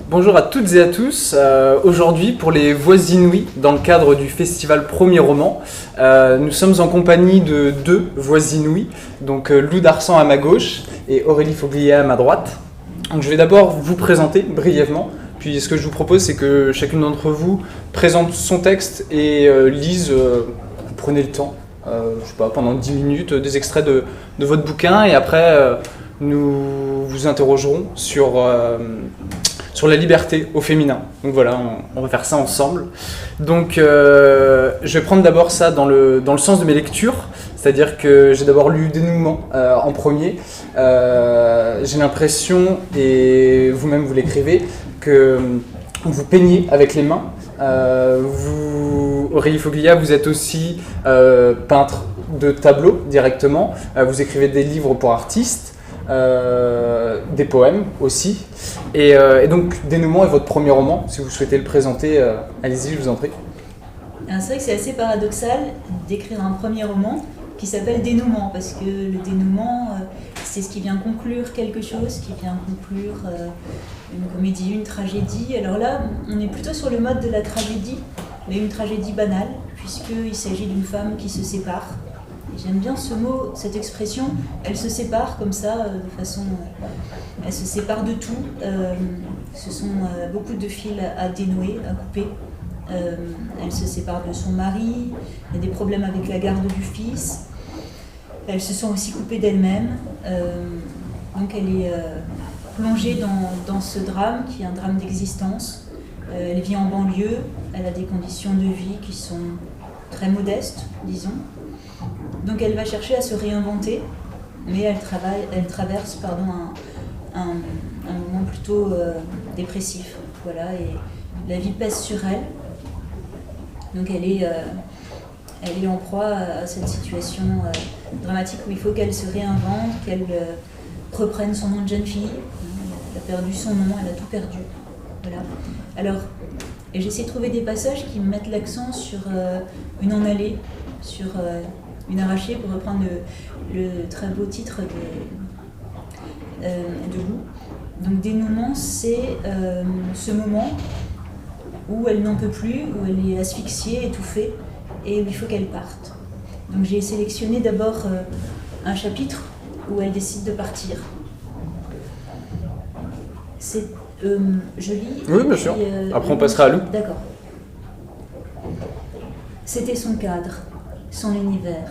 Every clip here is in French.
Bonjour à toutes et à tous. Aujourd'hui, pour les Voix inouïes, dans le cadre du festival Premier Roman, nous sommes en compagnie de deux Voix inouïes, donc Lou Darsan à ma gauche et Aurélie Foglia à ma droite. Donc, je vais d'abord vous présenter brièvement, puis ce que je vous propose, c'est que chacune d'entre vous présente son texte et lise, vous prenez le temps, je sais pas, pendant 10 minutes, des extraits de votre bouquin, et après, nous vous interrogerons sur la liberté au féminin. Donc voilà, on va faire ça ensemble. Donc je vais prendre d'abord ça dans le sens de mes lectures, c'est-à-dire que j'ai d'abord lu Dénouement en premier. J'ai l'impression, et vous-même vous l'écrivez, que vous peignez avec les mains. Vous, Aurélie Foglia, vous êtes aussi peintre de tableaux directement. Vous écrivez des livres pour artistes. Des poèmes aussi, et donc Dénouement est votre premier roman. Si vous souhaitez le présenter, allez-y, je vous en prie. C'est vrai que c'est assez paradoxal d'écrire un premier roman qui s'appelle Dénouement, parce que le dénouement, c'est ce qui vient conclure quelque chose, qui vient conclure une comédie, une tragédie. Alors là, on est plutôt sur le mode de la tragédie, mais une tragédie banale, puisqu'il s'agit d'une femme qui se sépare. J'aime bien ce mot, cette expression, elle se sépare comme ça, de façon... elle se sépare de tout. Ce sont beaucoup de fils à dénouer, à couper. Elle se sépare de son mari, il y a des problèmes avec la garde du fils. Elle se sent aussi coupée d'elle-même. Donc elle est plongée dans ce drame, qui est un drame d'existence. Elle vit en banlieue, elle a des conditions de vie qui sont très modestes, disons. Donc elle va chercher à se réinventer, mais elle traverse un moment plutôt dépressif. Voilà, et la vie pèse sur elle. Donc elle est en proie à cette situation dramatique où il faut qu'elle se réinvente, qu'elle reprenne son nom de jeune fille. Elle a perdu son nom, elle a tout perdu. Voilà. Alors, j'ai essayé de trouver des passages qui mettent l'accent sur une en allée, sur une arrachée, pour reprendre le très beau titre de Lou. Donc Dénouement, c'est ce moment où elle n'en peut plus, où elle est asphyxiée, étouffée, et où il faut qu'elle parte. Donc j'ai sélectionné d'abord un chapitre où elle décide de partir. Je lis... Oui, bien sûr. Après on passera à Lou. D'accord. C'était son cadre, son univers.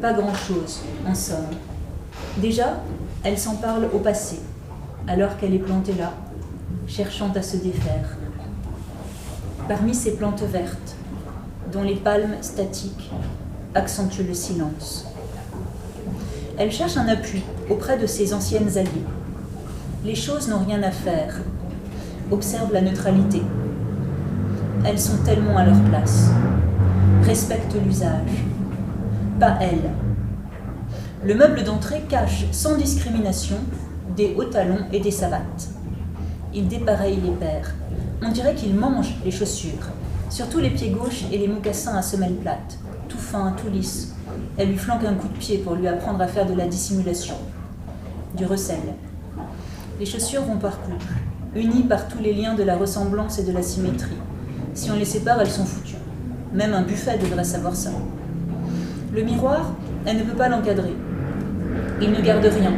Pas grand-chose, en somme. Déjà, elle s'en parle au passé, alors qu'elle est plantée là, cherchant à se défaire. Parmi ces plantes vertes, dont les palmes statiques accentuent le silence. Elle cherche un appui auprès de ses anciennes alliées. Les choses n'ont rien à faire. Observe la neutralité. Elles sont tellement à leur place. Respecte l'usage. Pas elle. Le meuble d'entrée cache sans discrimination des hauts talons et des savates. Il dépareille les paires. On dirait qu'il mange les chaussures, surtout les pieds gauches et les mocassins à semelle plate, tout fin, tout lisse. Elle lui flanque un coup de pied pour lui apprendre à faire de la dissimulation, du recel. Les chaussures vont par couple, unies par tous les liens de la ressemblance et de la symétrie. Si on les sépare, elles sont foutues. Même un buffet devrait savoir ça. Le miroir, elle ne peut pas l'encadrer. Il ne garde rien.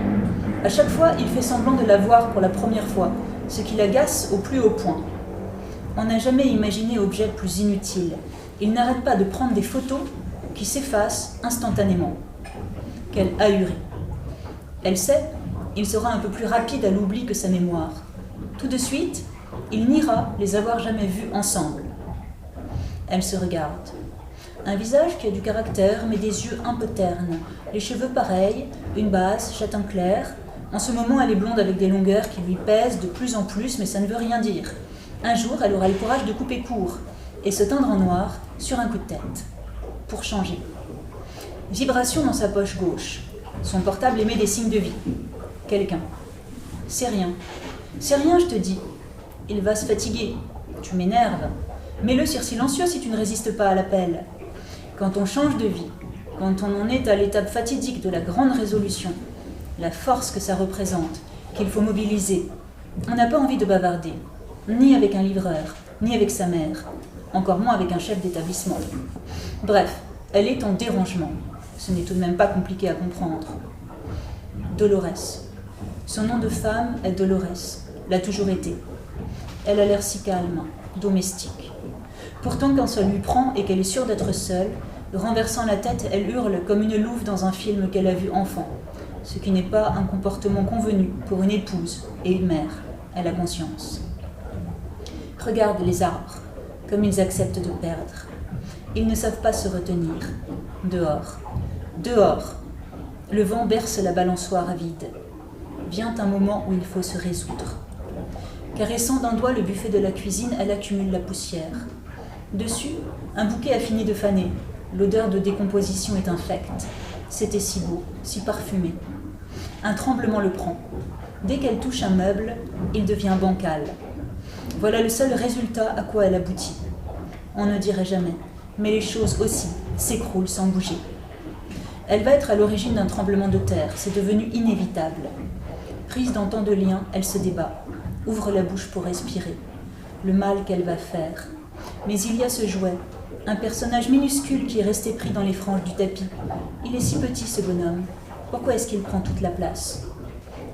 À chaque fois, il fait semblant de la voir pour la première fois, ce qui l'agace au plus haut point. On n'a jamais imaginé objet plus inutile. Il n'arrête pas de prendre des photos qui s'effacent instantanément. Quelle ahurie. Elle sait, il sera un peu plus rapide à l'oubli que sa mémoire. Tout de suite, il niera les avoir jamais vus ensemble. Elle se regarde. Un visage qui a du caractère, mais des yeux un peu ternes. Les cheveux pareils, une base, châtain clair. En ce moment, elle est blonde avec des longueurs qui lui pèsent de plus en plus, mais ça ne veut rien dire. Un jour, elle aura le courage de couper court et se teindre en noir sur un coup de tête. Pour changer. Vibration dans sa poche gauche. Son portable émet des signes de vie. Quelqu'un. C'est rien. C'est rien, je te dis. Il va se fatiguer. Tu m'énerves. Mets-le sur silencieux si tu ne résistes pas à l'appel. Quand on change de vie, quand on en est à l'étape fatidique de la grande résolution, la force que ça représente, qu'il faut mobiliser, On n'a pas envie de bavarder, ni avec un livreur, ni avec sa mère, encore moins avec un chef d'établissement. Bref, elle est en dérangement. Ce n'est tout de même pas compliqué à comprendre. Dolores. Son nom de femme est Dolores, l'a toujours été. Elle a l'air si calme, domestique. Pourtant, quand ça lui prend et qu'elle est sûre d'être seule, renversant la tête, elle hurle comme une louve dans un film qu'elle a vu enfant, ce qui n'est pas un comportement convenu pour une épouse et une mère, elle a conscience. Regarde les arbres, comme ils acceptent de perdre. Ils ne savent pas se retenir. Dehors, dehors. Le vent berce la balançoire à vide. Vient un moment où il faut se résoudre. Caressant d'un doigt le buffet de la cuisine, elle accumule la poussière. Dessus, un bouquet a fini de faner. L'odeur de décomposition est infecte. C'était si beau, si parfumé. Un tremblement le prend. Dès qu'elle touche un meuble, il devient bancal. Voilà le seul résultat à quoi elle aboutit. On ne dirait jamais, mais les choses aussi s'écroulent sans bouger. Elle va être à l'origine d'un tremblement de terre, c'est devenu inévitable. Prise dans tant de liens, elle se débat, ouvre la bouche pour respirer. Le mal qu'elle va faire. Mais il y a ce jouet, un personnage minuscule qui est resté pris dans les franges du tapis. Il est si petit ce bonhomme. Pourquoi est-ce qu'il prend toute la place?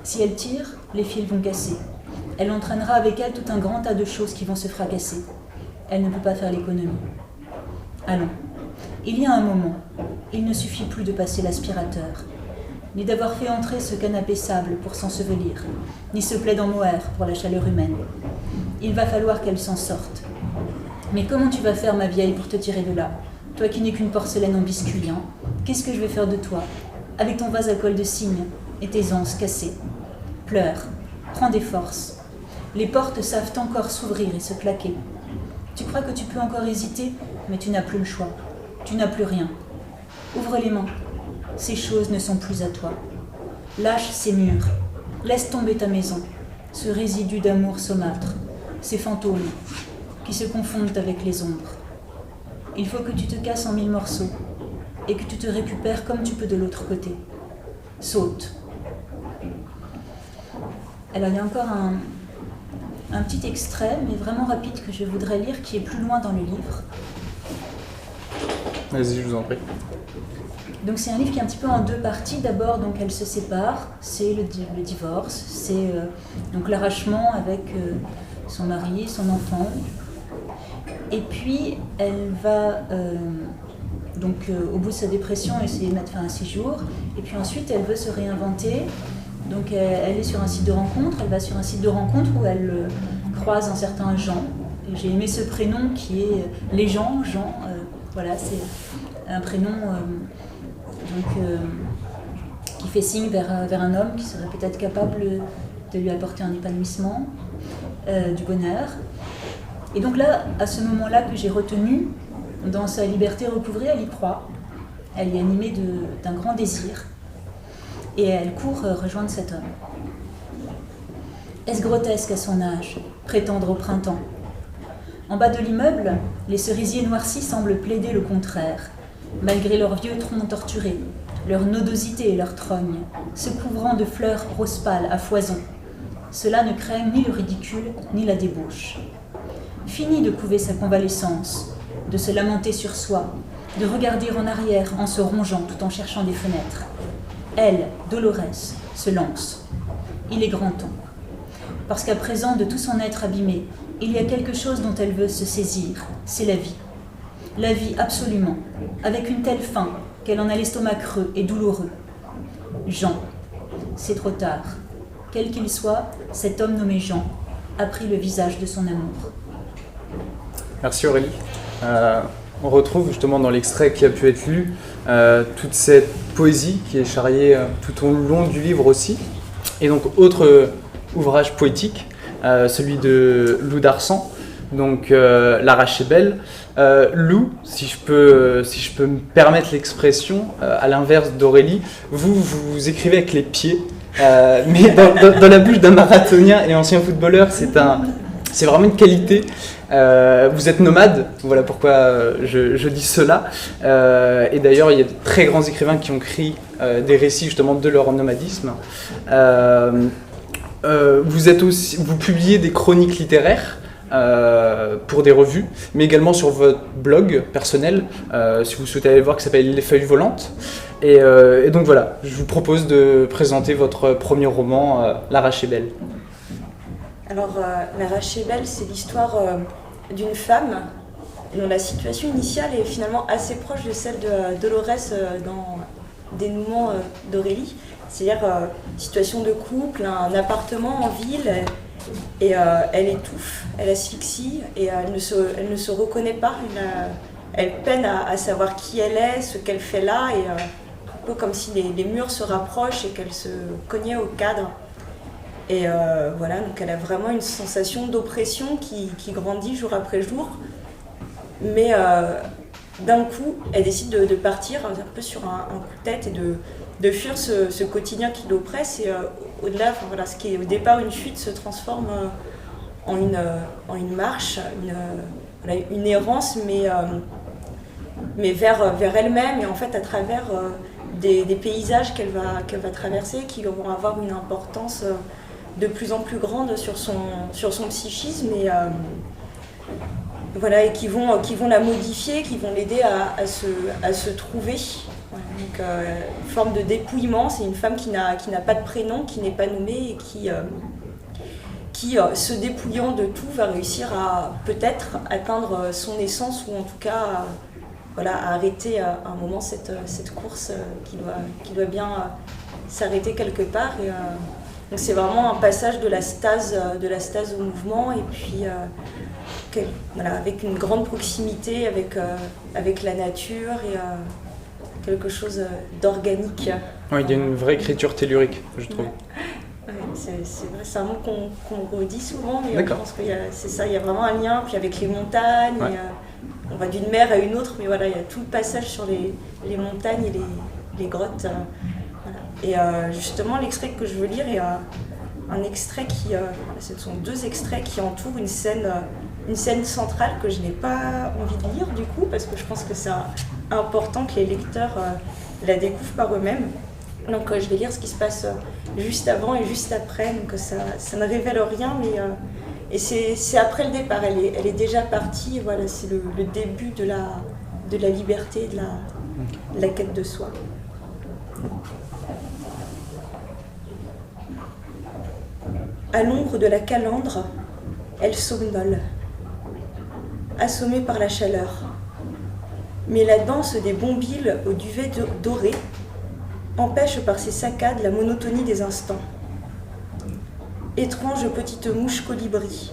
Si elle tire, les fils vont casser. Elle entraînera avec elle tout un grand tas de choses qui vont se fracasser. Elle ne peut pas faire l'économie. Allons. Il y a un moment, il ne suffit plus de passer l'aspirateur, ni d'avoir fait entrer ce canapé sable pour s'ensevelir, ni ce plaid en mohair pour la chaleur humaine. Il va falloir qu'elle s'en sorte. Mais comment tu vas faire, ma vieille, pour te tirer de là? Toi qui n'es qu'une porcelaine en biscuit, hein? Qu'est-ce que je vais faire de toi, avec ton vase à col de cygne et tes anses cassées? Pleure, prends des forces. Les portes savent encore s'ouvrir et se claquer. Tu crois que tu peux encore hésiter, mais tu n'as plus le choix. Tu n'as plus rien. Ouvre les mains. Ces choses ne sont plus à toi. Lâche ces murs. Laisse tomber ta maison. Ce résidu d'amour saumâtre. Ces fantômes qui se confondent avec les ombres. Il faut que tu te casses en 1000 morceaux et que tu te récupères comme tu peux de l'autre côté. Saute. Alors il y a encore un petit extrait, mais vraiment rapide, que je voudrais lire, qui est plus loin dans le livre. Vas-y, je vous en prie. Donc c'est un livre qui est un petit peu en deux parties. D'abord, donc elle se sépare, c'est le divorce, c'est donc l'arrachement avec son mari, son enfant. Et puis elle va au bout de sa dépression essayer de mettre fin à 6 jours. Et puis ensuite elle veut se réinventer. Donc elle est sur un site de rencontre. Elle va sur un site de rencontre où elle croise un certain Jean. Et j'ai aimé ce prénom qui est les gens, Jean. Voilà, c'est un prénom qui fait signe vers un homme qui serait peut-être capable de lui apporter un épanouissement, du bonheur. Et donc là, à ce moment-là que j'ai retenu, dans sa liberté recouvrée, elle y croit. Elle est animée d'un grand désir. Et elle court rejoindre cet homme. Est-ce grotesque à son âge, prétendre au printemps? En bas de l'immeuble, les cerisiers noircis semblent plaider le contraire, malgré leurs vieux troncs torturés, leur nodosité et leur trogne, se couvrant de fleurs rose pâle à foison. Cela ne craignent ni le ridicule, ni la débauche. Fini de couver sa convalescence, de se lamenter sur soi, de regarder en arrière en se rongeant tout en cherchant des fenêtres. Elle, Dolores, se lance. Il est grand temps. Parce qu'à présent, de tout son être abîmé, il y a quelque chose dont elle veut se saisir, c'est la vie. La vie absolument, avec une telle faim qu'elle en a l'estomac creux et douloureux. Jean, c'est trop tard. Quel qu'il soit, cet homme nommé Jean a pris le visage de son amour. Merci Aurélie. On retrouve justement dans l'extrait qui a pu être lu toute cette poésie qui est charriée tout au long du livre aussi. Et donc autre ouvrage poétique, celui de Lou d'Arsan, donc L'Arraché belle. Lou, si je peux me permettre l'expression, à l'inverse d'Aurélie, vous écrivez avec les pieds, mais dans la bouche d'un marathonien et ancien footballeur, c'est vraiment une qualité. Vous êtes nomade, voilà pourquoi je dis cela. Et d'ailleurs, il y a de très grands écrivains qui ont écrit des récits justement de leur nomadisme. vous publiez des chroniques littéraires pour des revues, mais également sur votre blog personnel, si vous souhaitez aller le voir, qui s'appelle Les Feuilles Volantes. Et donc voilà, je vous propose de présenter votre premier roman, L'Arraché Belle. Alors, L'Arraché Belle, c'est l'histoire d'une femme dont la situation initiale est finalement assez proche de celle de Dolores dans Dénouement d'Aurélie. C'est-à-dire situation de couple, un appartement en ville, et elle étouffe, elle asphyxie, et elle ne se reconnaît pas. Elle peine à savoir qui elle est, ce qu'elle fait là, et un peu comme si les murs se rapprochent et qu'elle se cognait au cadre. Et voilà, donc elle a vraiment une sensation d'oppression qui grandit jour après jour. Mais d'un coup, elle décide de partir un peu sur un coup de tête et de fuir ce quotidien qui l'oppresse. Et au-delà, enfin, voilà, ce qui est au départ une fuite se transforme en une marche, une errance, mais vers elle-même, et en fait à travers des paysages qu'elle va traverser, qui vont avoir une importance de plus en plus grande sur son psychisme, et voilà, et qui vont la modifier, qui vont l'aider à se trouver. Voilà, donc une forme de dépouillement. C'est une femme qui n'a pas de prénom, qui n'est pas nommée, et qui se dépouillant de tout, va réussir à peut-être atteindre son essence, ou en tout cas voilà, à arrêter à un moment cette course qui doit bien s'arrêter quelque part. Et, donc c'est vraiment un passage de la stase au mouvement, et puis voilà, avec une grande proximité avec la nature, et quelque chose d'organique. Oui, il y a une vraie écriture tellurique, je trouve. Ouais, c'est vrai, c'est un mot qu'on redit souvent, mais je pense que c'est ça, il y a vraiment un lien, puis avec les montagnes, ouais. On va d'une mer à une autre, mais voilà, il y a tout le passage sur les montagnes et les grottes. Voilà. Et justement, l'extrait que je veux lire est un extrait ce sont deux extraits qui entourent une scène centrale que je n'ai pas envie de lire du coup, parce que je pense que c'est important que les lecteurs la découvrent par eux-mêmes. Donc je vais lire ce qui se passe juste avant et juste après, donc ça ne révèle rien, mais et c'est après le départ, elle est déjà partie, et voilà, c'est le début de la liberté, de la quête de soi. À l'ombre de la calandre, elle somnole, assommée par la chaleur. Mais la danse des bombilles au duvet doré empêche par ses saccades la monotonie des instants. Étrange petite mouche colibri,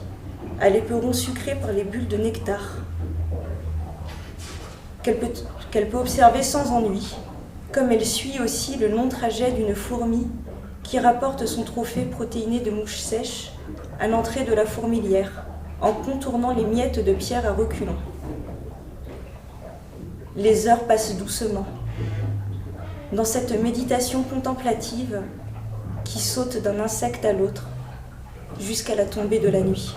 à l'éperon sucré par les bulles de nectar, qu'elle peut observer sans ennui, comme elle suit aussi le long trajet d'une fourmi qui rapporte son trophée protéiné de mouches sèches à l'entrée de la fourmilière, en contournant les miettes de pierre à reculons. Les heures passent doucement, dans cette méditation contemplative qui saute d'un insecte à l'autre, jusqu'à la tombée de la nuit.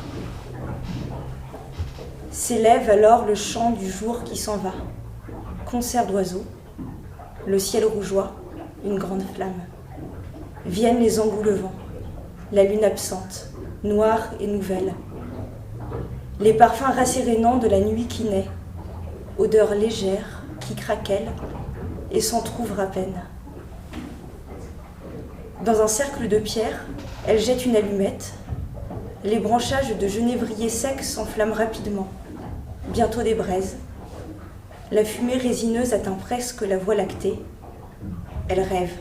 S'élève alors le chant du jour qui s'en va, concert d'oiseaux, le ciel rougeoie, une grande flamme. Viennent les engoulevents, la lune absente, noire et nouvelle. Les parfums rassérénants de la nuit qui naît, odeur légère qui craquelle et s'entr'ouvre à peine. Dans un cercle de pierre, elle jette une allumette. Les branchages de genévrier sec s'enflamment rapidement. Bientôt des braises. La fumée résineuse atteint presque la voie lactée. Elle rêve.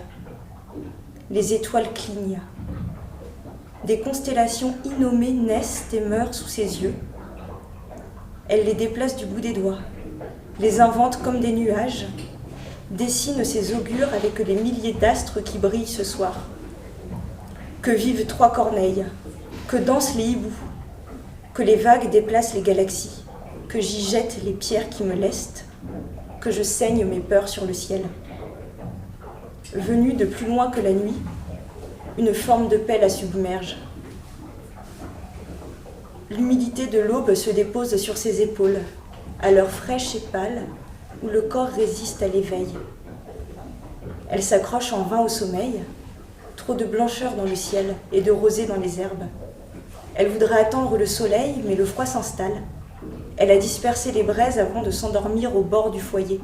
Les étoiles clignent. Des constellations innommées naissent et meurent sous ses yeux. Elle les déplace du bout des doigts, les invente comme des nuages, dessine ses augures avec les milliers d'astres qui brillent ce soir. Que vivent trois corneilles, que dansent les hiboux, que les vagues déplacent les galaxies, que j'y jette les pierres qui me lestent, que je saigne mes peurs sur le ciel. Venue de plus loin que la nuit, une forme de paix la submerge. L'humidité de l'aube se dépose sur ses épaules, à l'heure fraîche et pâle, où le corps résiste à l'éveil. Elle s'accroche en vain au sommeil, trop de blancheur dans le ciel et de rosée dans les herbes. Elle voudrait attendre le soleil, mais le froid s'installe. Elle a dispersé les braises avant de s'endormir au bord du foyer.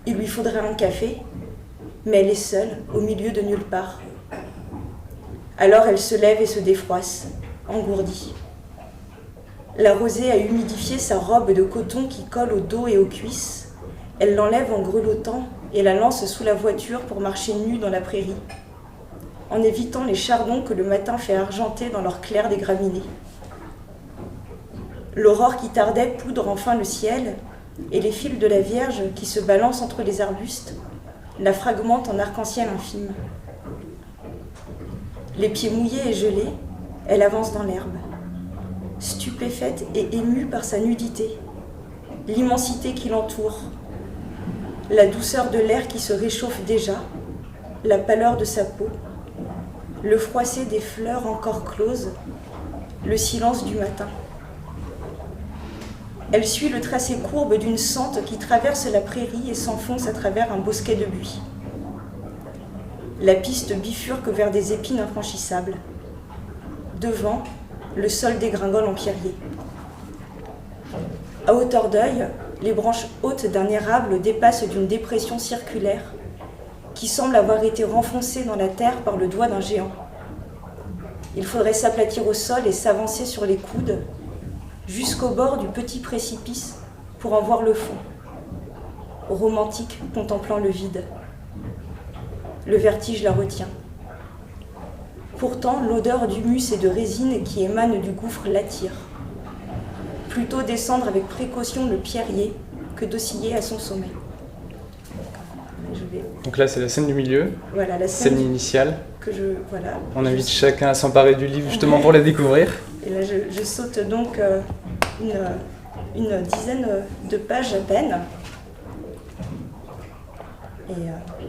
Il lui faudrait un café, mais elle est seule, au milieu de nulle part. Alors elle se lève et se défroisse, engourdie. La rosée a humidifié sa robe de coton qui colle au dos et aux cuisses. Elle l'enlève en grelottant et la lance sous la voiture pour marcher nue dans la prairie, en évitant les chardons que le matin fait argenter dans leur clair des graminées. L'aurore qui tardait poudre enfin le ciel, et les fils de la Vierge qui se balancent entre les arbustes la fragmentent en arc-en-ciel infime. Les pieds mouillés et gelés, elle avance dans l'herbe, stupéfaite et émue par sa nudité, l'immensité qui l'entoure, la douceur de l'air qui se réchauffe déjà, la pâleur de sa peau, le froissé des fleurs encore closes, le silence du matin. Elle suit le tracé courbe d'une sente qui traverse la prairie et s'enfonce à travers un bosquet de buis. La piste bifurque vers des épines infranchissables. Devant, le sol dégringole en pierrier. À hauteur d'œil, les branches hautes d'un érable dépassent d'une dépression circulaire qui semble avoir été renfoncée dans la terre par le doigt d'un géant. Il faudrait s'aplatir au sol et s'avancer sur les coudes jusqu'au bord du petit précipice pour en voir le fond, romantique contemplant le vide. Le vertige la retient. Pourtant, l'odeur d'humus et de résine qui émane du gouffre l'attire. Plutôt descendre avec précaution le pierrier que d'osciller à son sommet. Donc là, c'est la scène du milieu, voilà, la scène initiale. Voilà, on invite chacun à s'emparer du livre justement pour la découvrir. Et là, je saute donc une dizaine de pages à peine. Et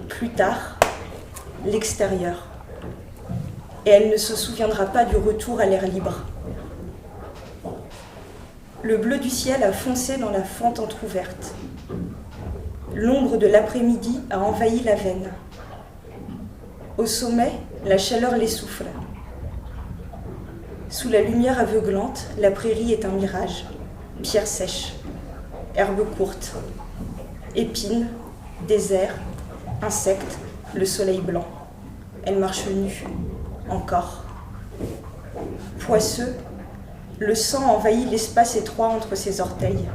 plus tard, l'extérieur. Et elle ne se souviendra pas du retour à l'air libre. Le bleu du ciel a foncé dans la fente entr'ouverte. L'ombre de l'après-midi a envahi la veine. Au sommet, la chaleur l'essouffle. Sous la lumière aveuglante, la prairie est un mirage. Pierres sèches, herbes courtes, épines, désert, insectes, le soleil blanc. Elle marche nue, encore. Poisseux, le sang envahit l'espace étroit entre ses orteils.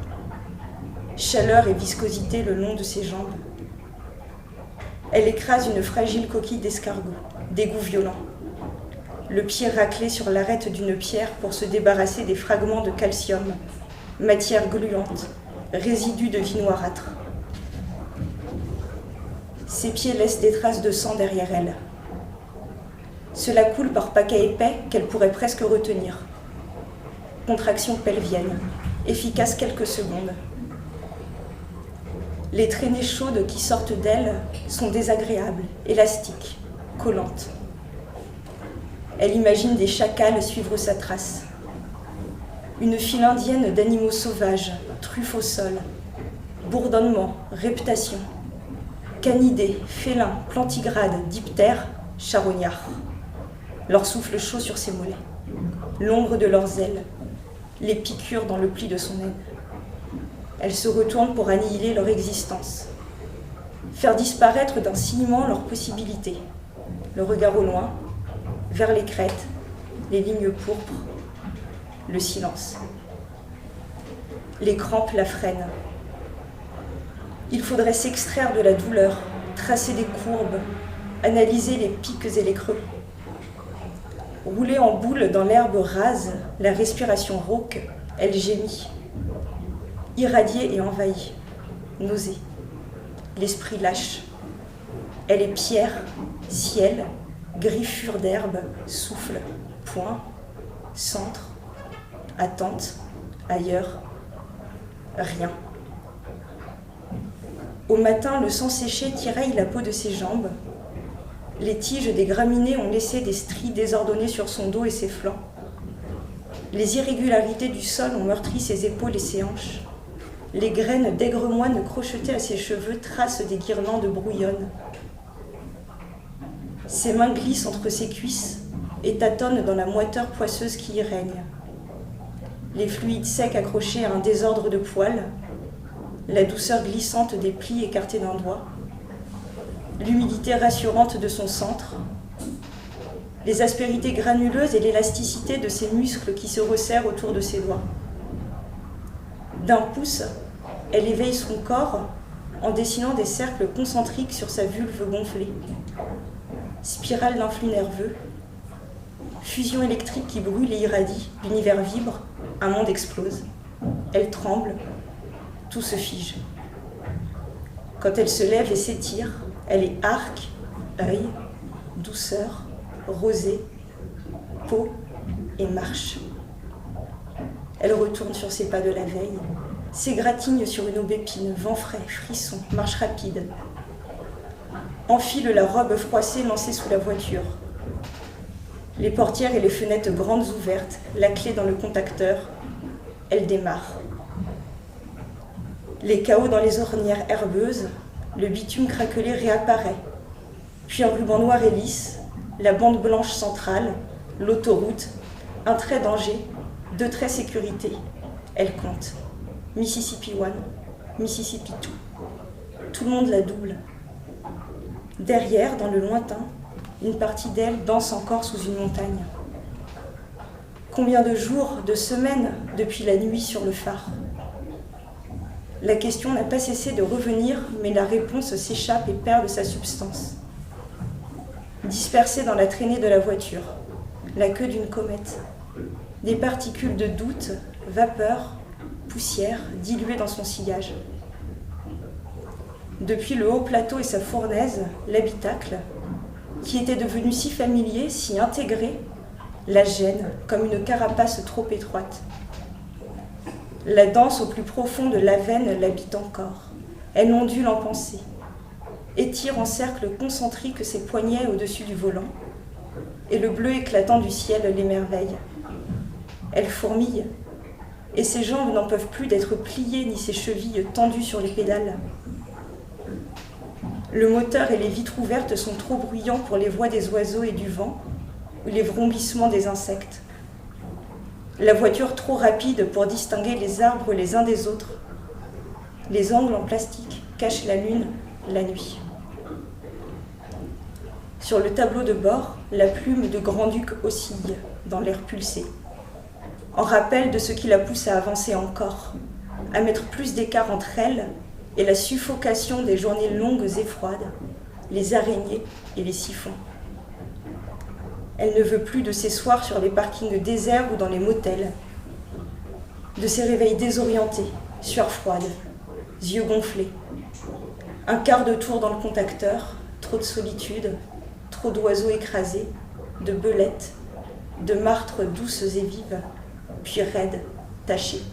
Chaleur et viscosité le long de ses jambes. Elle écrase une fragile coquille d'escargot, dégoût violent. Le pied raclé sur l'arête d'une pierre pour se débarrasser des fragments de calcium, matière gluante, résidus de vie noirâtre. Ses pieds laissent des traces de sang derrière elle. Cela coule par paquets épais qu'elle pourrait presque retenir. Contraction pelvienne, efficace quelques secondes. Les traînées chaudes qui sortent d'elle sont désagréables, élastiques, collantes. Elle imagine des chacals suivre sa trace. Une file indienne d'animaux sauvages, truffes au sol, bourdonnement, reptation, canidés, félins, plantigrades, diptères, charognards. Leur souffle chaud sur ses mollets, l'ombre de leurs ailes, les piqûres dans le pli de son aine. Elle se retourne pour annihiler leur existence, faire disparaître d'un signement leurs possibilités. Le regard au loin, vers les crêtes, les lignes pourpres, le silence. Les crampes la freinent. Il faudrait s'extraire de la douleur, tracer des courbes, analyser les pics et les creux. Roulée en boule dans l'herbe rase, la respiration rauque, elle gémit. Irradiée et envahie, nausée. L'esprit lâche. Elle est pierre, ciel, griffure d'herbe, souffle, point, centre, attente, ailleurs, rien. Au matin, le sang séché tiraille la peau de ses jambes. Les tiges des graminées ont laissé des stries désordonnées sur son dos et ses flancs. Les irrégularités du sol ont meurtri ses épaules et ses hanches. Les graines d'aigre-moine crochetées à ses cheveux tracent des guirlandes brouillonnes. Ses mains glissent entre ses cuisses et tâtonnent dans la moiteur poisseuse qui y règne. Les fluides secs accrochés à un désordre de poils, la douceur glissante des plis écartés d'un doigt, l'humidité rassurante de son centre, les aspérités granuleuses et l'élasticité de ses muscles qui se resserrent autour de ses doigts. D'un pouce, elle éveille son corps en dessinant des cercles concentriques sur sa vulve gonflée. Spirale d'influx nerveux, fusion électrique qui brûle et irradie, l'univers vibre, un monde explose. Elle tremble, tout se fige. Quand elle se lève et s'étire, elle est arc, œil, douceur, rosée, peau et marche. Elle retourne sur ses pas de la veille, s'égratigne sur une aubépine, vent frais, frisson, marche rapide. Enfile la robe froissée lancée sous la voiture. Les portières et les fenêtres grandes ouvertes, la clé dans le contacteur, elle démarre. Les chaos dans les ornières herbeuses, le bitume craquelé réapparaît. Puis un ruban noir et lisse, la bande blanche centrale, l'autoroute, un trait danger, 2 traits sécurité. Elle compte. Mississippi 1, Mississippi 2. Tout le monde la double. Derrière, dans le lointain, une partie d'elle danse encore sous une montagne. Combien de jours, de semaines, depuis la nuit sur le phare? La question n'a pas cessé de revenir, mais la réponse s'échappe et perd de sa substance. Dispersée dans la traînée de la voiture, la queue d'une comète, des particules de doute, vapeur, poussière, diluées dans son sillage. Depuis le haut plateau et sa fournaise, l'habitacle, qui était devenu si familier, si intégré, la gêne comme une carapace trop étroite. La danse au plus profond de la veine l'habite encore. Elle ondule en pensée, étire en cercle concentrique ses poignets au-dessus du volant, et le bleu éclatant du ciel l'émerveille. Elle fourmille, et ses jambes n'en peuvent plus d'être pliées ni ses chevilles tendues sur les pédales. Le moteur et les vitres ouvertes sont trop bruyants pour les voix des oiseaux et du vent, ou les vrombissements des insectes. La voiture trop rapide pour distinguer les arbres les uns des autres. Les angles en plastique cachent la lune, la nuit. Sur le tableau de bord, la plume de grand-duc oscille dans l'air pulsé, en rappel de ce qui la pousse à avancer encore, à mettre plus d'écart entre elle et la suffocation des journées longues et froides, les araignées et les siphons. Elle ne veut plus de ces soirs sur les parkings déserts ou dans les motels, de ces réveils désorientés, sueur froide, yeux gonflés. Un quart de tour dans le contacteur, trop de solitude, trop d'oiseaux écrasés, de belettes, de martres douces et vives, puis raides, tachées.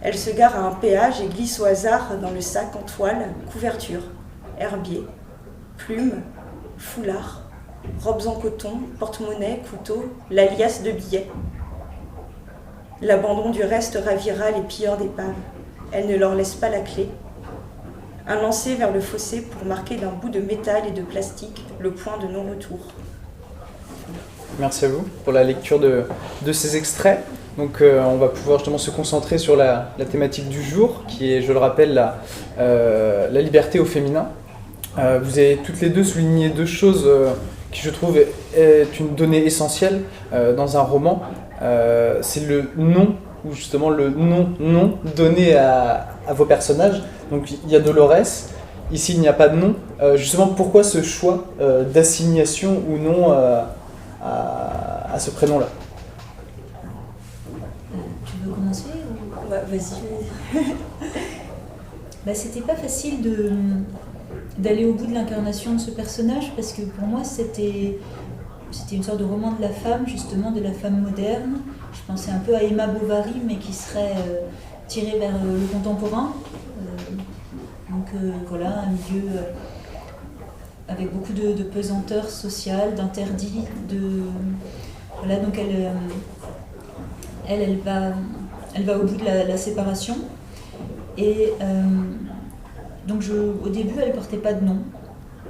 Elle se gare à un péage et glisse au hasard dans le sac en toile, couverture, herbier, plumes, foulard, robes en coton, porte-monnaie, couteau, la liasse de billets. L'abandon du reste ravira les pilleurs d'épaves. Elle ne leur laisse pas la clé. Un lancer vers le fossé pour marquer d'un bout de métal et de plastique le point de non-retour. Merci à vous pour la lecture de ces extraits. Donc on va pouvoir justement se concentrer sur la thématique du jour, qui est, je le rappelle, la liberté au féminin. Vous avez toutes les deux souligné 2 choses qui, je trouve, est une donnée essentielle dans un roman. C'est le nom, ou justement le nom donné à vos personnages. Donc il y a Dolores, ici il n'y a pas de nom. Justement, pourquoi ce choix d'assignation ou non à ce prénom-là? Tu veux commencer ou... Ouais, vas-y. C'était pas facile d'aller au bout de l'incarnation de ce personnage, parce que pour moi c'était une sorte de roman de la femme, justement, de la femme moderne. Je pensais un peu à Emma Bovary, mais qui serait tirée vers le contemporain. Voilà, un milieu avec beaucoup de pesanteur sociale, d'interdits, voilà, donc elle va au bout de la séparation. Et donc au début, elle ne portait pas de nom.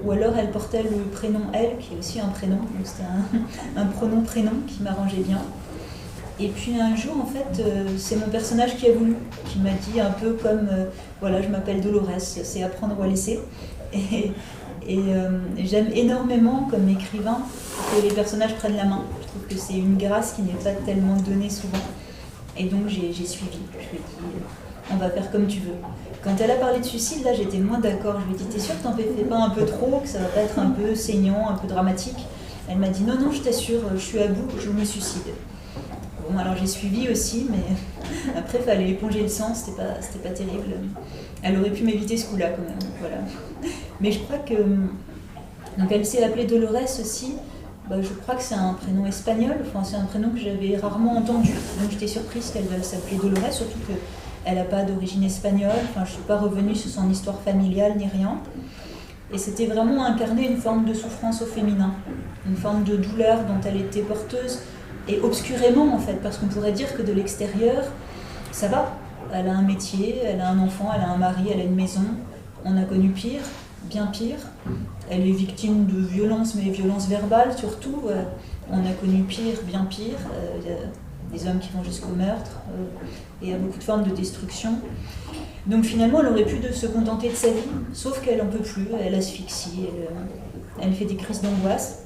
ou alors elle portait le prénom elle, qui est aussi un prénom, donc c'était un pronom prénom qui m'arrangeait bien. Et puis un jour, en fait, c'est mon personnage qui a voulu, qui m'a dit un peu comme, voilà, je m'appelle Dolores, c'est apprendre ou à laisser. Et j'aime énormément, comme écrivain, que les personnages prennent la main. Je trouve que c'est une grâce qui n'est pas tellement donnée souvent. Et donc j'ai suivi. Je lui ai dit, on va faire comme tu veux. Quand elle a parlé de suicide, là, j'étais moins d'accord. Je lui ai dit, t'es sûre que t'en fais pas un peu trop, que ça va pas être un peu saignant, un peu dramatique? Elle m'a dit, non, non, je t'assure, je suis à bout, je me suicide. Bon, alors j'ai suivi aussi, mais après, il fallait éponger le sang, c'était pas terrible. Elle aurait pu m'éviter ce coup-là, quand même. Voilà. Mais je crois que... Donc elle s'est appelée Dolores aussi. Je crois que c'est un prénom espagnol, enfin, c'est un prénom que j'avais rarement entendu. Donc j'étais surprise qu'elle veuille s'appeler Dolores, surtout qu'elle n'a pas d'origine espagnole. Enfin, je ne suis pas revenue sur son histoire familiale ni rien. Et c'était vraiment incarner une forme de souffrance au féminin, une forme de douleur dont elle était porteuse, et obscurément en fait, parce qu'on pourrait dire que de l'extérieur, ça va. Elle a un métier, elle a un enfant, elle a un mari, elle a une maison. On a connu pire, bien pire. Elle est victime de violences, mais violences verbales surtout. On a connu pire, bien pire. Il y a des hommes qui vont jusqu'au meurtre. Et il y a beaucoup de formes de destruction. Donc finalement, elle aurait pu se contenter de sa vie, sauf qu'elle n'en peut plus. Elle asphyxie, elle fait des crises d'angoisse.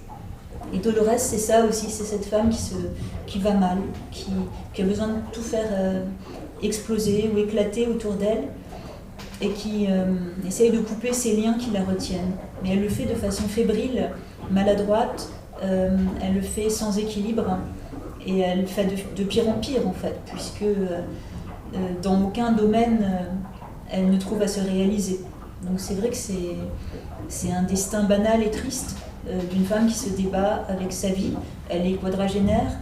Et Dolores, c'est ça aussi, c'est cette femme qui va mal, qui a besoin de tout faire exploser ou éclater autour d'elle, et qui essaye de couper ces liens qui la retiennent. Mais elle le fait de façon fébrile, maladroite, elle le fait sans équilibre, et elle fait de pire en pire en fait, puisque dans aucun domaine elle ne trouve à se réaliser. Donc c'est vrai que c'est un destin banal et triste d'une femme qui se débat avec sa vie. Elle est quadragénaire,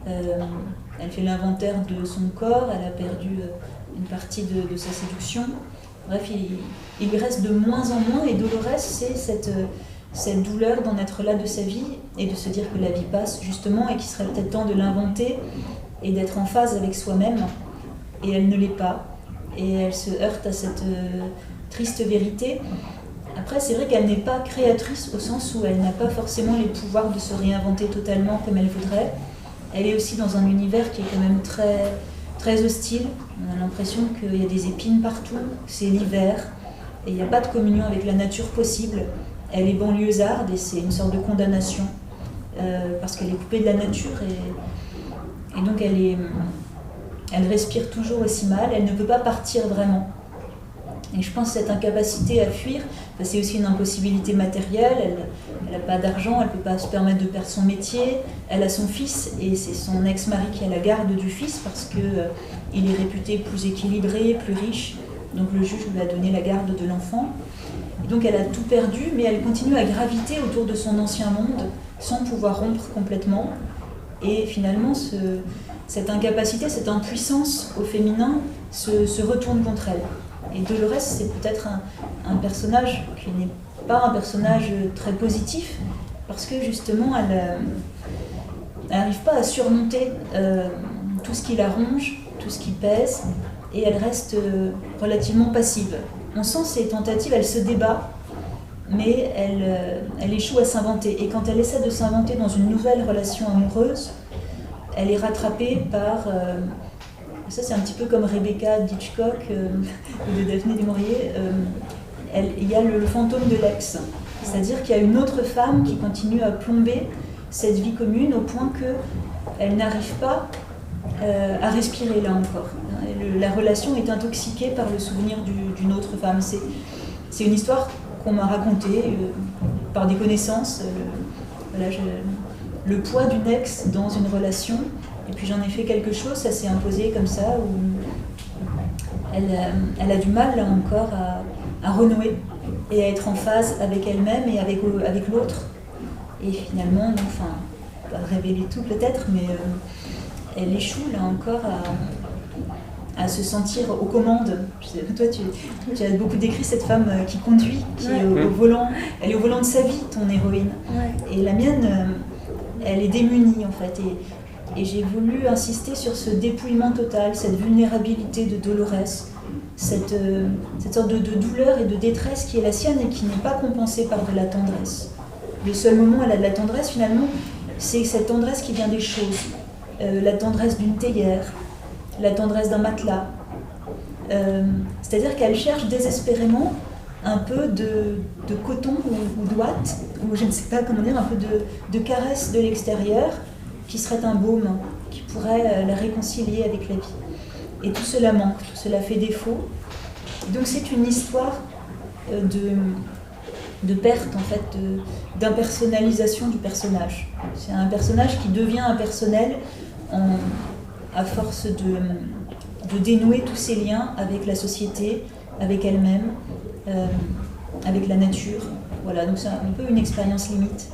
elle fait l'inventaire de son corps, elle a perdu une partie de sa séduction. Bref, il lui reste de moins en moins, et Dolores, c'est cette douleur d'en être là de sa vie et de se dire que la vie passe justement et qu'il serait peut-être temps de l'inventer et d'être en phase avec soi-même. Et elle ne l'est pas, et elle se heurte à cette triste vérité. Après, c'est vrai qu'elle n'est pas créatrice au sens où elle n'a pas forcément les pouvoirs de se réinventer totalement comme elle voudrait. Elle est aussi dans un univers qui est quand même très, très hostile. On a l'impression qu'il y a des épines partout, c'est l'hiver, et il n'y a pas de communion avec la nature possible. Elle est banlieusarde et c'est une sorte de condamnation, parce qu'elle est coupée de la nature, et donc elle respire toujours aussi mal, elle ne peut pas partir vraiment. Et je pense que cette incapacité à fuir, c'est aussi une impossibilité matérielle. Elle n'a pas d'argent, elle ne peut pas se permettre de perdre son métier. Elle a son fils et c'est son ex-mari qui a la garde du fils parce qu'il est réputé plus équilibré, plus riche. Donc le juge lui a donné la garde de l'enfant. Et donc elle a tout perdu, mais elle continue à graviter autour de son ancien monde sans pouvoir rompre complètement. Et finalement, cette incapacité, cette impuissance au féminin se retourne contre elle. Et Dolores, c'est peut-être un personnage qui n'est pas un personnage très positif, parce que justement, elle n'arrive pas à surmonter tout ce qui la ronge, tout ce qui pèse, et elle reste relativement passive. On sent ses tentatives, elle se débat, mais elle échoue à s'inventer. Et quand elle essaie de s'inventer dans une nouvelle relation amoureuse, elle est rattrapée par... ça, c'est un petit peu comme Rebecca d'Hitchcock, de Daphné du Maurier. Il y a le fantôme de l'ex. C'est-à-dire qu'il y a une autre femme qui continue à plomber cette vie commune au point qu'elle n'arrive pas à respirer là encore. La relation est intoxiquée par le souvenir d'une autre femme. C'est une histoire qu'on m'a racontée par des connaissances. Le poids d'une ex dans une relation. Et puis j'en ai fait quelque chose, ça s'est imposé comme ça, où elle a du mal là encore à renouer et à être en phase avec elle-même et avec l'autre. Et finalement, enfin, pas révéler tout peut-être, mais elle échoue là encore à se sentir aux commandes. Toi, tu as beaucoup décrit cette femme qui conduit, qui est au volant. Elle est au volant de sa vie, ton héroïne. Ouais. Et la mienne, elle est démunie en fait. Et j'ai voulu insister sur ce dépouillement total, cette vulnérabilité de Dolores, cette sorte de douleur et de détresse qui est la sienne et qui n'est pas compensée par de la tendresse. Le seul moment où elle a de la tendresse, finalement, c'est cette tendresse qui vient des choses. La tendresse d'une théière, la tendresse d'un matelas. C'est-à-dire qu'elle cherche désespérément un peu de coton ou d'ouate, ou je ne sais pas comment dire, un peu de caresse de l'extérieur, qui serait un baume, qui pourrait la réconcilier avec la vie. Et tout cela manque, tout cela fait défaut. Donc c'est une histoire de perte, en fait, d'impersonnalisation du personnage. C'est un personnage qui devient impersonnel à force de dénouer tous ses liens avec la société, avec elle-même, avec la nature. Voilà, donc c'est un peu une expérience limite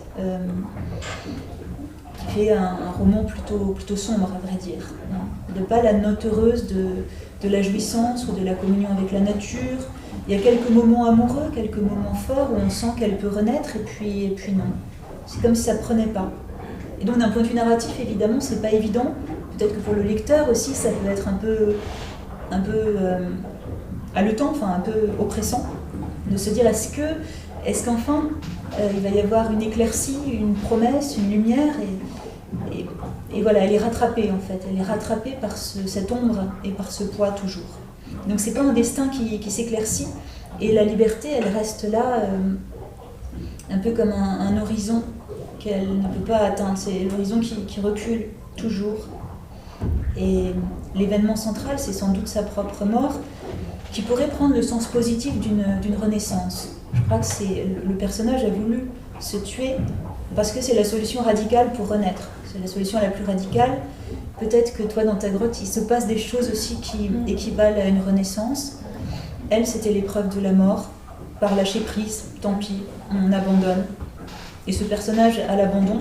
qui fait un roman plutôt sombre, à vrai dire. De pas la note heureuse de la jouissance ou de la communion avec la nature. Il y a quelques moments amoureux, quelques moments forts où on sent qu'elle peut renaître et puis non. C'est comme si ça ne prenait pas. Et donc d'un point de vue narratif, évidemment, c'est pas évident. Peut-être que pour le lecteur aussi, ça peut être un peu haletant, enfin un peu oppressant, de se dire est-ce qu'enfin il va y avoir une éclaircie, une promesse, une lumière et voilà, elle est rattrapée en fait. Elle est rattrapée par cette ombre et par ce poids toujours. Donc c'est pas un destin qui s'éclaircit et la liberté, elle reste là un peu comme un horizon qu'elle ne peut pas atteindre. C'est l'horizon qui recule toujours. Et l'événement central, c'est sans doute sa propre mort, qui pourrait prendre le sens positif d'une renaissance. Je crois que le personnage a voulu se tuer parce que c'est la solution radicale pour renaître. C'est la solution la plus radicale. Peut-être que toi, dans ta grotte, il se passe des choses aussi qui équivalent à une renaissance. Elle, c'était l'épreuve de la mort, par lâcher prise, tant pis, on abandonne. Et ce personnage à l'abandon,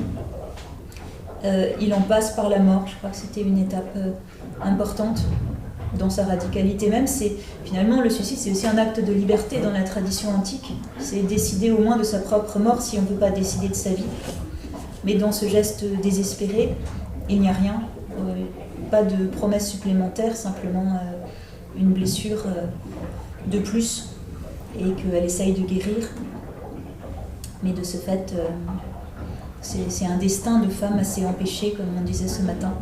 il en passe par la mort. Je crois que c'était une étape importante dans sa radicalité même. Finalement, le suicide, c'est aussi un acte de liberté dans la tradition antique. C'est décider au moins de sa propre mort si on ne peut pas décider de sa vie. Mais dans ce geste désespéré, il n'y a rien. Pas de promesse supplémentaire, simplement une blessure de plus et qu'elle essaye de guérir. Mais de ce fait, c'est un destin de femme assez empêché, comme on disait ce matin.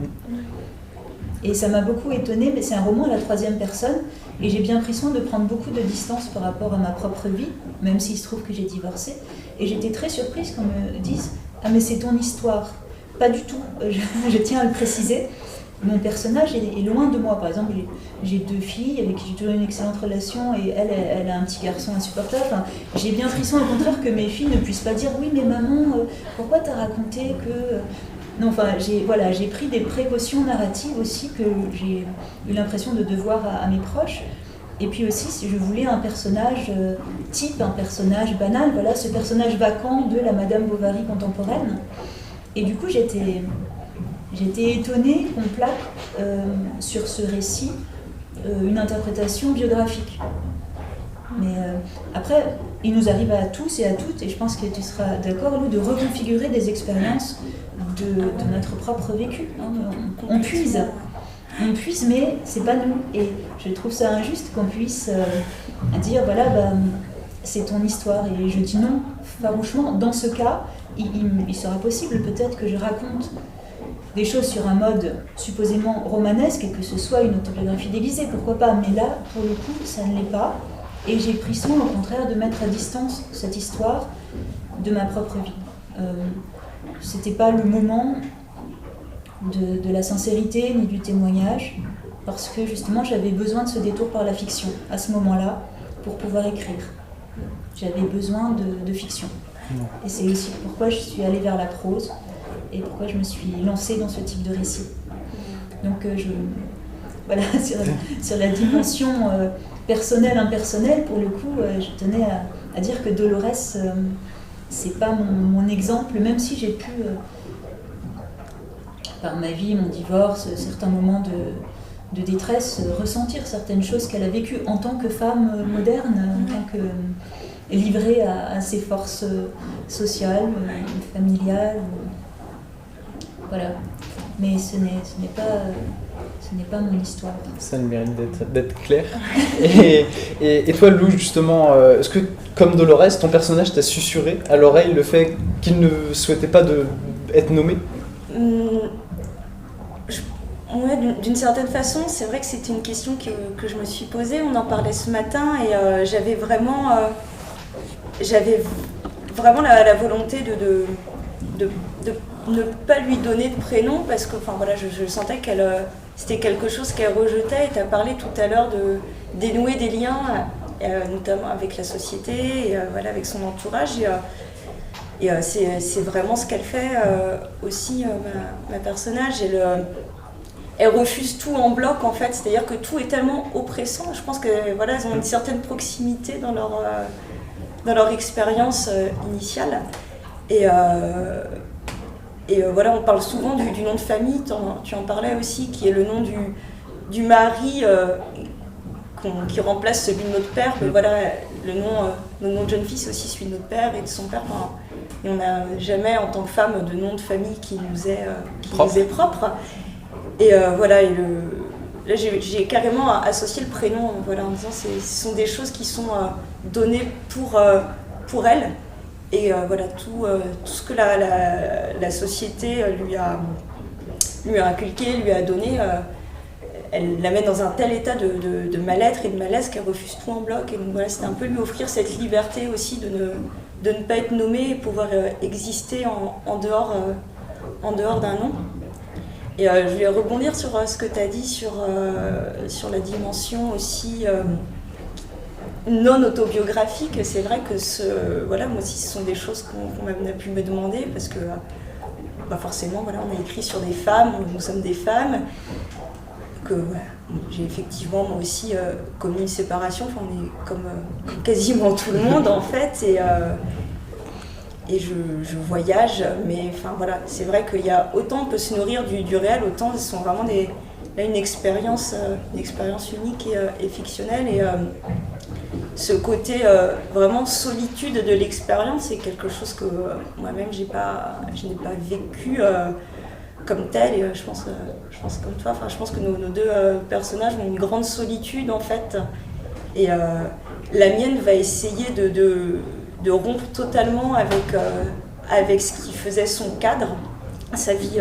Et ça m'a beaucoup étonnée, mais c'est un roman à la troisième personne, et j'ai bien pris soin de prendre beaucoup de distance par rapport à ma propre vie, même s'il se trouve que j'ai divorcé. Et j'étais très surprise qu'on me dise « Ah mais c'est ton histoire ». Pas du tout, je tiens à le préciser. Mon personnage est loin de moi. Par exemple, j'ai 2 filles avec qui j'ai toujours une excellente relation et elle a un petit garçon insupportable. Enfin, j'ai bien pris soin, au contraire, que mes filles ne puissent pas dire « Oui, mais maman, pourquoi t'as raconté que… » Non, enfin, j'ai pris des précautions narratives aussi que j'ai eu l'impression de devoir à mes proches. Et puis aussi, je voulais un personnage type, un personnage banal, voilà, ce personnage vacant de la Madame Bovary contemporaine. Et du coup, j'étais étonnée qu'on plaque sur ce récit une interprétation biographique. Mais après, il nous arrive à tous et à toutes, et je pense que tu seras d'accord, Lou, de reconfigurer des expériences de notre propre vécu. Hein. On puise, mais c'est pas nous. Et je trouve ça injuste qu'on puisse dire, voilà, c'est ton histoire. Et je dis non, farouchement. Dans ce cas, il sera possible peut-être que je raconte des choses sur un mode supposément romanesque et que ce soit une autobiographie déguisée, pourquoi pas. Mais là, pour le coup, ça ne l'est pas. Et j'ai pris soin, au contraire, de mettre à distance cette histoire de ma propre vie. C'était pas le moment de la sincérité ni du témoignage, parce que justement j'avais besoin de ce détour par la fiction à ce moment-là pour pouvoir écrire. J'avais besoin de fiction. Et c'est aussi pourquoi je suis allée vers la prose et pourquoi je me suis lancée dans ce type de récit. Donc voilà, sur la dimension personnelle, impersonnelle, pour le coup, je tenais à dire que Dolorès, c'est pas mon exemple, même si j'ai pu, par ma vie, mon divorce, certains moments de détresse, ressentir certaines choses qu'elle a vécues en tant que femme moderne, en tant que livrée à ses forces sociales, familiales. Voilà. mais ce n'est pas mon histoire. Ça le mérite d'être clair. Et toi, Lou, justement, est-ce que, comme Dolores, ton personnage t'a susurré à l'oreille le fait qu'il ne souhaitait pas être nommé? Ouais, d'une certaine façon, c'est vrai que c'était une question que je me suis posée. On en parlait ce matin et j'avais vraiment la volonté de ne pas lui donner de prénom parce que je sentais qu'elle c'était quelque chose qu'elle rejetait. Et tu as parlé tout à l'heure de dénouer des liens, notamment avec la société, et, avec son entourage. Et c'est vraiment ce qu'elle fait aussi, ma personnage. Elle refuse tout en bloc, en fait. C'est-à-dire que tout est tellement oppressant. Je pense qu'elles ont une certaine proximité dans leur expérience initiale. Et on parle souvent du nom de famille, tu en parlais aussi, qui est le nom du mari qui remplace celui de notre père. Mais le nom de jeune fille, c'est aussi celui de notre père et de son père. Et on n'a jamais, en tant que femme, de nom de famille qui nous est propre. Et là, j'ai carrément associé le prénom en disant ce sont des choses qui sont données pour elle. Et tout ce que la société lui a inculqué, lui a donné, elle la met dans un tel état de mal-être et de malaise qu'elle refuse tout en bloc. Et donc c'était un peu lui offrir cette liberté aussi de ne pas être nommée et pouvoir exister en dehors d'un nom. Et je voulais rebondir sur ce que tu as dit sur la dimension aussi non autobiographique. C'est vrai que moi aussi ce sont des choses qu'on a pu me demander parce que forcément on a écrit sur des femmes, nous sommes des femmes, que j'ai effectivement moi aussi commis une séparation, on est comme quasiment tout le monde en fait, et je voyage, mais c'est vrai qu'il y a autant on peut se nourrir du réel, autant ce sont vraiment une expérience unique et fictionnelle, et ce côté vraiment solitude de l'expérience, c'est quelque chose que moi-même je n'ai pas vécu comme tel, et je pense comme toi, je pense que nos deux personnages ont une grande solitude en fait, et la mienne va essayer de rompre totalement avec ce qui faisait son cadre, sa vie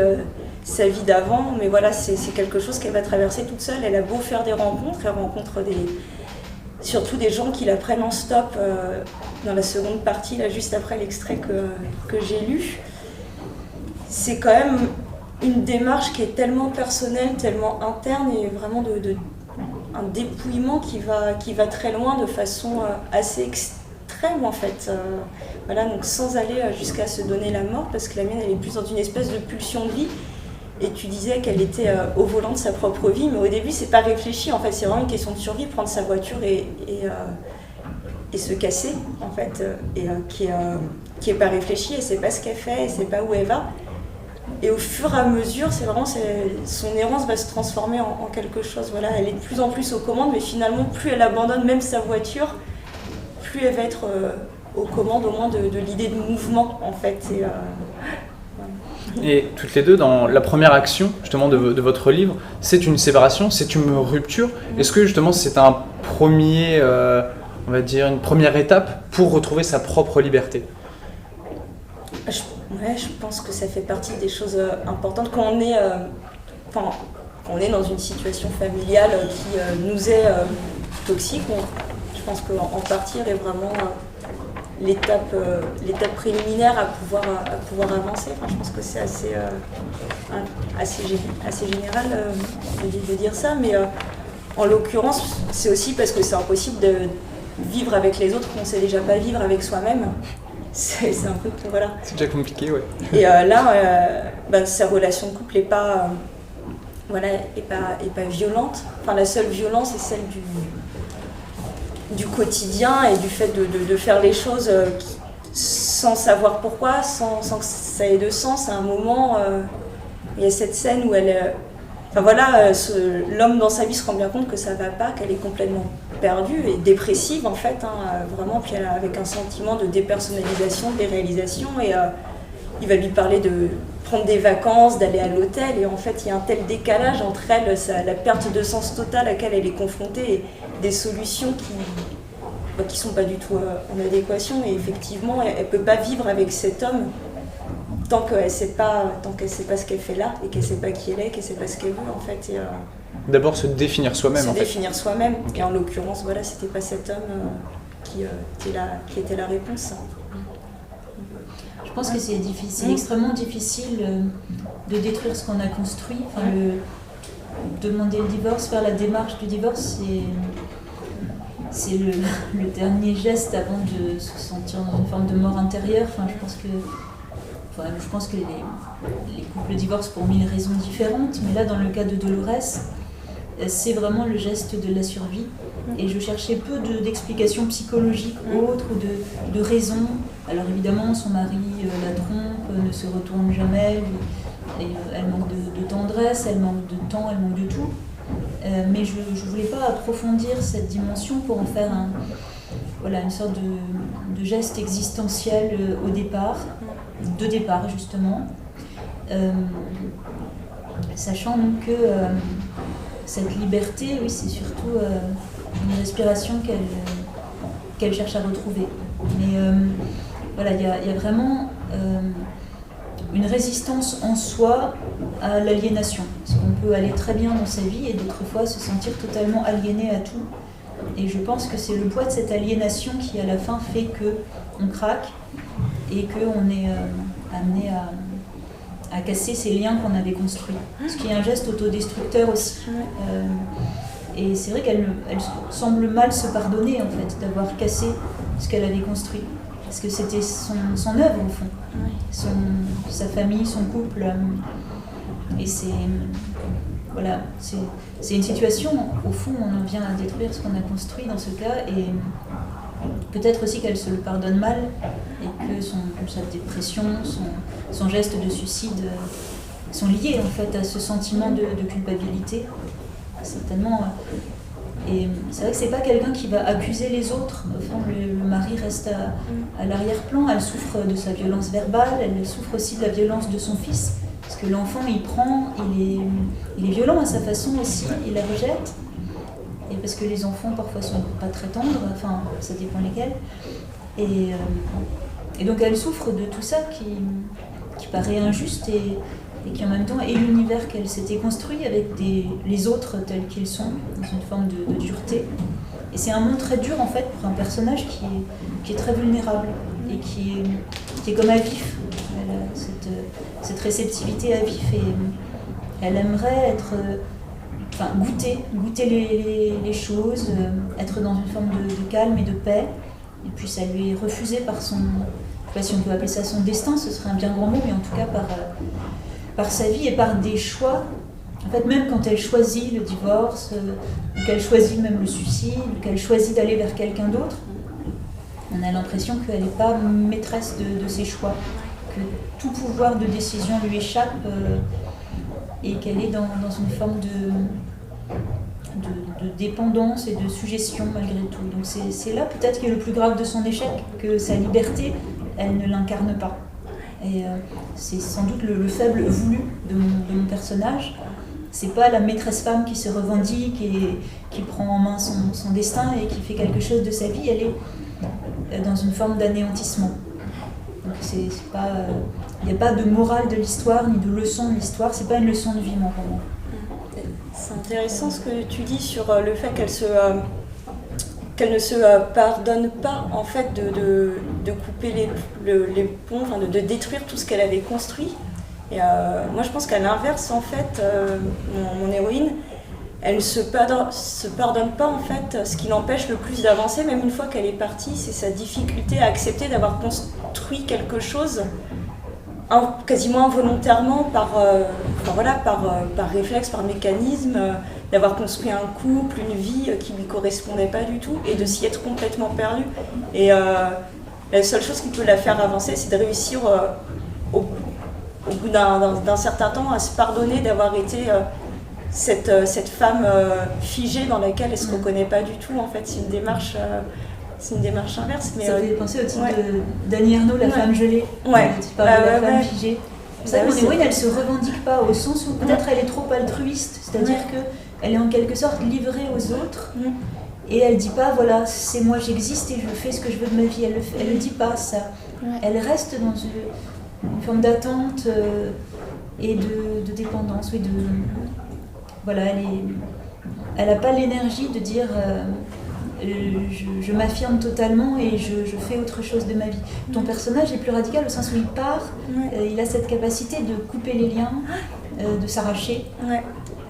d'avant, mais c'est quelque chose qu'elle va traverser toute seule. Elle a beau faire des rencontres, elle rencontre surtout des gens qui la prennent en stop dans la seconde partie, là, juste après l'extrait que j'ai lu. C'est quand même une démarche qui est tellement personnelle, tellement interne, et vraiment un dépouillement qui va très loin de façon assez extrême en fait. Donc sans aller jusqu'à se donner la mort, parce que la mienne elle est plus dans une espèce de pulsion de vie. Et tu disais qu'elle était au volant de sa propre vie, mais au début c'est pas réfléchi en fait, c'est vraiment une question de survie, prendre sa voiture et se casser en fait, et qui est pas réfléchi, elle sait pas ce qu'elle fait, elle sait pas où elle va. Et au fur et à mesure, son errance va se transformer en quelque chose. Elle est de plus en plus aux commandes, mais finalement, plus elle abandonne même sa voiture, plus elle va être aux commandes, au moins de l'idée de mouvement, en fait. Et toutes les deux, dans la première action justement de votre livre, c'est une séparation, c'est une rupture. Est-ce que justement c'est un premier, on va dire, une première étape pour retrouver sa propre liberté? Je pense que ça fait partie des choses importantes quand on est, quand on est dans une situation familiale qui nous est toxique. Je pense qu'en partir est vraiment l'étape préliminaire à pouvoir avancer. Je pense que c'est assez général de dire ça, mais en l'occurrence, c'est aussi parce que c'est impossible de vivre avec les autres qu'on ne sait déjà pas vivre avec soi-même. C'est un peu voilà. C'est déjà compliqué, ouais. Et là, sa relation de couple n'est pas violente. La seule violence est celle du quotidien et du fait de faire les choses sans savoir pourquoi, sans que ça ait de sens. À un moment, il y a cette scène où l'homme dans sa vie se rend bien compte que ça va pas, qu'elle est complètement perdue et dépressive en fait, vraiment, puis avec un sentiment de dépersonnalisation, de déréalisation, et il va lui parler prendre des vacances, d'aller à l'hôtel, et en fait il y a un tel décalage entre elle, la perte de sens totale à laquelle elle est confrontée, et des solutions qui sont pas du tout en adéquation, et effectivement elle peut pas vivre avec cet homme tant qu'elle sait pas ce qu'elle fait là, et qu'elle sait pas qui elle est, qu'elle sait pas ce qu'elle veut en fait. D'abord se définir soi-même en fait. Se définir soi-même, et en l'occurrence voilà, c'était pas cet homme qui était la réponse. Je pense que c'est extrêmement difficile de détruire ce qu'on a construit. Enfin, demander le divorce, faire la démarche du divorce, c'est le dernier geste avant de se sentir dans une forme de mort intérieure. Enfin, je pense que les couples divorcent pour 1000 raisons différentes, mais là, dans le cas de Dolores, c'est vraiment le geste de la survie. Et je cherchais peu d'explications psychologiques ou autres, ou de raisons. Alors évidemment, son mari la trompe, ne se retourne jamais, elle manque de tendresse, elle manque de temps, elle manque de tout. Mais je ne voulais pas approfondir cette dimension pour en faire une sorte de geste existentiel de départ justement. Sachant donc que cette liberté, oui, c'est surtout une respiration qu'elle cherche à retrouver. Mais il y a vraiment une résistance en soi à l'aliénation. Parce qu'on peut aller très bien dans sa vie et d'autres fois se sentir totalement aliéné à tout. Et je pense que c'est le poids de cette aliénation qui, à la fin, fait qu'on craque et qu'on est amené à casser ces liens qu'on avait construits. Ce qui est un geste autodestructeur aussi. Et c'est vrai qu'elle semble mal se pardonner, en fait, d'avoir cassé ce qu'elle avait construit. Parce que c'était son œuvre, au fond. Sa famille, son couple. Et c'est une situation, au fond, on en vient à détruire ce qu'on a construit dans ce cas. Et peut-être aussi qu'elle se le pardonne mal et que sa dépression, son geste de suicide sont liés en fait à ce sentiment de culpabilité. Certainement. Et c'est vrai que c'est pas quelqu'un qui va accuser les autres. Enfin, le mari reste à l'arrière-plan. Elle souffre de sa violence verbale, elle souffre aussi de la violence de son fils. Parce que l'enfant, il est violent à sa façon aussi, il la rejette. Et parce que les enfants parfois sont pas très tendres, enfin ça dépend lesquels. Et donc elle souffre de tout ça qui paraît injuste et qui en même temps est l'univers qu'elle s'était construit avec les autres tels qu'ils sont, dans une forme de dureté. Et c'est un monde très dur en fait pour un personnage qui est très vulnérable et qui est comme à vif. Elle a cette réceptivité à vif et elle aimerait goûter les choses, être dans une forme de calme et de paix. Et puis ça lui est refusé par son, je ne sais pas si on peut appeler ça son destin, ce serait un bien grand mot, mais en tout cas par sa vie et par des choix. En fait, même quand elle choisit le divorce, ou qu'elle choisit même le suicide, ou qu'elle choisit d'aller vers quelqu'un d'autre, on a l'impression qu'elle n'est pas maîtresse de ses choix, que tout pouvoir de décision lui échappe et qu'elle est dans une forme de dépendance et de suggestion malgré tout. Donc c'est là peut-être qu'il est le plus grave de son échec, que sa liberté, elle ne l'incarne pas. Et c'est sans doute le faible voulu de mon personnage. C'est pas la maîtresse femme qui se revendique et qui prend en main son destin et qui fait quelque chose de sa vie. Elle est dans une forme d'anéantissement. Donc il n'y a pas de morale de l'histoire ni de leçon de l'histoire. C'est pas une leçon de vie, mon roman. C'est intéressant ce que tu dis sur le fait qu'elle ne se pardonne pas en fait de couper les ponts, enfin de détruire tout ce qu'elle avait construit. Et moi je pense qu'à l'inverse en fait, mon héroïne, elle ne se pardonne pas en fait. Ce qui l'empêche le plus d'avancer, même une fois qu'elle est partie, c'est sa difficulté à accepter d'avoir construit quelque chose quasiment involontairement par réflexe, par mécanisme, d'avoir construit un couple, une vie qui ne lui correspondait pas du tout et de s'y être complètement perdue. Et la seule chose qui peut la faire avancer, c'est de réussir au bout d'un certain temps à se pardonner d'avoir été cette femme figée dans laquelle elle ne se reconnaît pas du tout. En fait, c'est une démarche inverse. Mais, ça fait penser au titre d'Annie Ernaux, La femme gelée. Ouais. Tu parles de la femme figée. C'est vrai que mon héroïne, elle se revendique pas au sens où peut-être elle est trop altruiste, c'est-à-dire qu'elle est en quelque sorte livrée aux autres et elle dit pas voilà, c'est moi j'existe et je fais ce que je veux de ma vie. Elle le dit pas ça. Elle reste dans une forme d'attente et de dépendance. Oui, voilà, elle n'a pas l'énergie de dire je m'affirme totalement et je fais autre chose de ma vie. Ton personnage est plus radical au sens où il part, il a cette capacité de couper les liens, de s'arracher.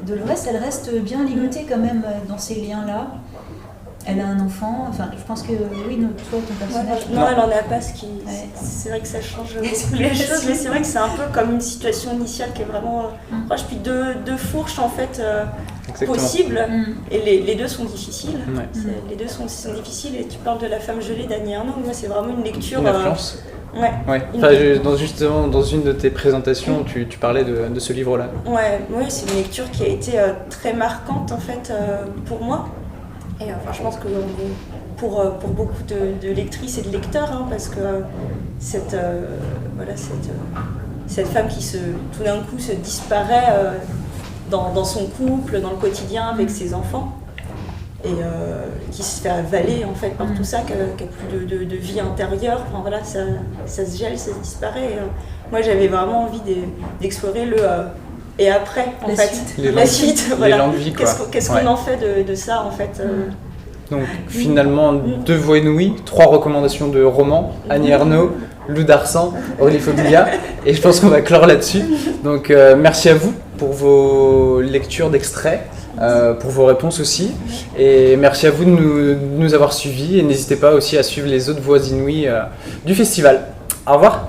Dolores, elle reste bien ligotée quand même dans ces liens-là. Elle a un enfant, enfin je pense que oui, toi ton personnage... Non, elle en a pas, c'est vrai que ça change beaucoup les choses, mais c'est vrai que c'est un peu comme une situation initiale qui est vraiment proche, puis deux fourches en fait possibles, et les deux sont difficiles, les deux sont difficiles, et tu parles de La femme gelée d'Annie Ernaux, moi c'est vraiment une lecture... Une influence. Enfin, justement, dans une de tes présentations, tu parlais de ce livre-là. Oui, c'est une lecture qui a été très marquante en fait pour moi. Et enfin, je pense que pour beaucoup de lectrices et de lecteurs, parce que cette femme qui tout d'un coup se disparaît dans son couple, dans le quotidien avec ses enfants, et qui se fait avaler en fait par tout ça, qui a plus de vie intérieure, enfin, voilà, ça se gèle, ça se disparaît. Et, moi j'avais vraiment envie d'explorer et après, la suite, voilà. Les langues-vie, quoi. Qu'est-ce qu'on en fait de ça, en fait Donc, finalement, 2 voix inouïes, 3 recommandations de romans, Annie Ernaux, Lou d'Arsan, Aurélie Foglia, et je pense qu'on va clore là-dessus. Donc, merci à vous pour vos lectures d'extraits, pour vos réponses aussi, et merci à vous de nous avoir suivis, et n'hésitez pas aussi à suivre les autres voix inouïes du festival. Au revoir.